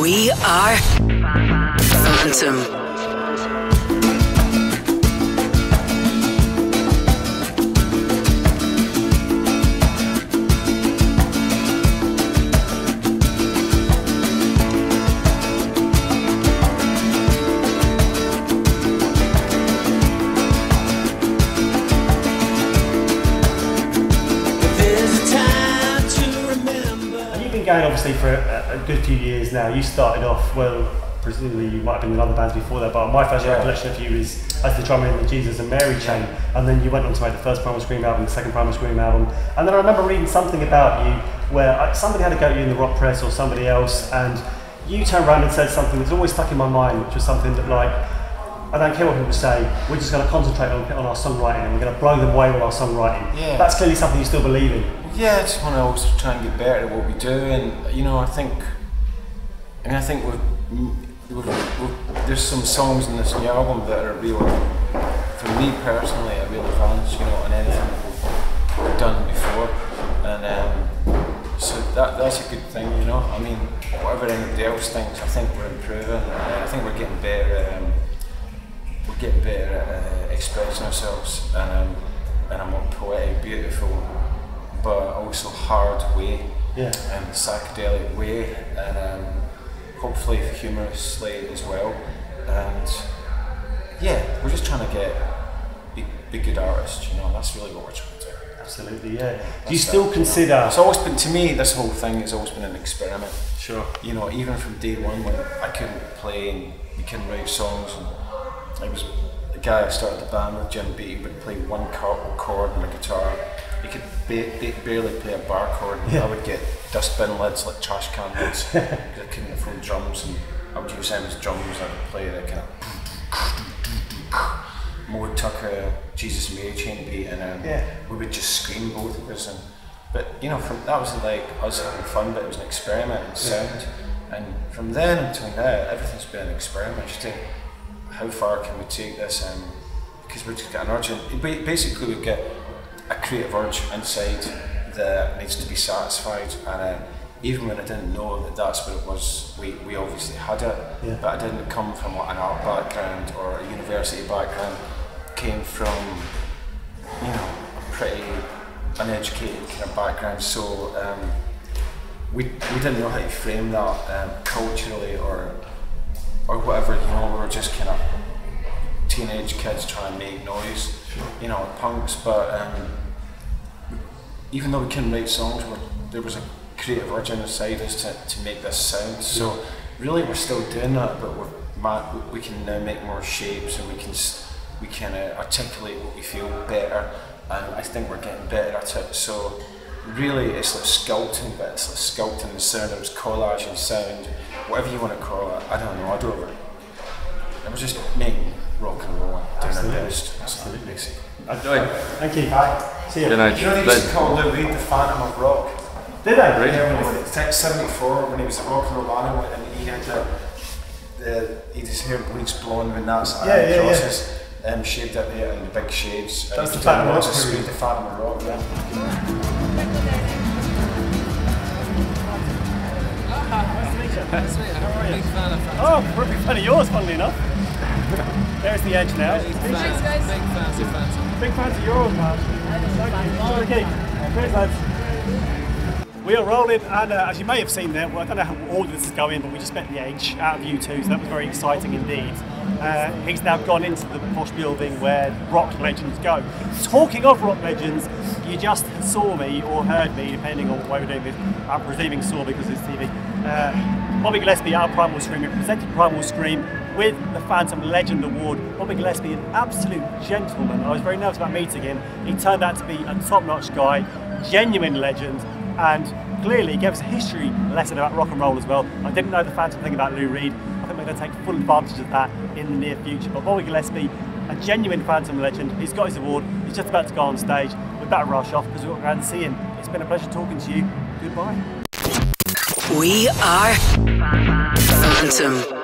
We are Phantom. Going obviously for a good few years now. You started off, well, presumably you might have been in other bands before that, but my first recollection of you is as the drummer in the Jesus and Mary chain, and then you went on to make the first Primal Scream album, the second Primal Scream album, and then I remember reading something about you where somebody had a go at you in the rock press or somebody else, and you turned around and said something that's always stuck in my mind, which was something that, like, I don't care what people say, we're just going to concentrate on our songwriting and we're going to blow them away with our songwriting. Yeah. That's clearly something you still believe in. Yeah, I just want to always try and get better at what we do, and you know, I think there's some songs in this new album that are real, for me personally, a real advance, you know, on anything that we've done before, and so that's a good thing, you know. I mean, whatever anybody else thinks, I think we're improving. I think we're getting better. We're getting better at expressing ourselves in a more poetic, beautiful, but also hard way, and psychedelic way, and hopefully humorously as well. And yeah, we're just trying to be good artists, you know. That's really what we're trying to do. Absolutely, yeah. Do you still consider? It's always been, to me, this whole thing has always been an experiment. Sure. You know, even from day one when I couldn't play and we couldn't write songs, and I was the guy I started the band with, Jim B, would play one chord on the guitar. He could barely play a bar chord, and I would get dustbin lids, like trash can lids, because I couldn't afford drums, and I would use them as drums. I would play the kind of more Tucker, Jesus Mary chain beat, and we would just scream, both of us. But you know, that was like us having fun, but it was an experiment in sound. And from then until now, everything's been an experiment. Just to, how far can we take this? Because we're just getting urgent. Basically, we get a creative urge inside that needs to be satisfied, and even when I didn't know that that's what it was, we obviously had it, but I didn't come from an art background or a university background. Came from, you know, a pretty uneducated kind of background, so we didn't know how to frame that culturally or whatever, you know. We were just kind of teenage kids trying to make noise, you know, punks, but even though we couldn't write songs, there was a creative urge inside us to make this sound. So really we're still doing that, but we can now make more shapes, and we can articulate what we feel better, and I think we're getting better at it. So really it's like sculpting, but it's like sculpting the sound, it's collage and sound, whatever you want to call it, I don't know, I don't know. And we're just making rock and roll, doing our best. Absolutely. Basically. Enjoy. Thank you. Bye. See you. You know, they used to call Lou Reed the Phantom of Rock. Did I? Right. Yeah, it's like 74 when he was a rock and roll animal, and he had his hair bleached blonde with that's crosses, shaved up there and the big shades. That's the Phantom of Rock. The Phantom of Rock, yeah. Nice to meet you. How are you? Big fan of Phantom. Oh, we're a big fan of yours, funnily enough. There's the edge now. Thanks, guys. Big fans of Phantom. Big fans of yours, man. Thank you. Cheers, lads. We are rolling, and as you may have seen there, well, I don't know how all this is going, but we just met the Edge out of U2, so that was very exciting indeed. He's now gone into the posh building where rock legends go. Talking of rock legends, you just saw me, or heard me, depending on why we're doing this. I'm presuming saw because it's TV. Bobby Gillespie out of Primal Scream. We presented Primal Scream with the Phantom Legend Award. Bobby Gillespie, an absolute gentleman. I was very nervous about meeting him. He turned out to be a top-notch guy, genuine legend, and clearly gave us a history lesson about rock and roll as well. I didn't know the Phantom thing about Lou Reed. I think we're going to take full advantage of that in the near future. But Bobby Gillespie, a genuine Phantom legend. He's got his award. He's just about to go on stage. We better rush off because we've got to go and see him. It's been a pleasure talking to you. Goodbye. We are Phantom.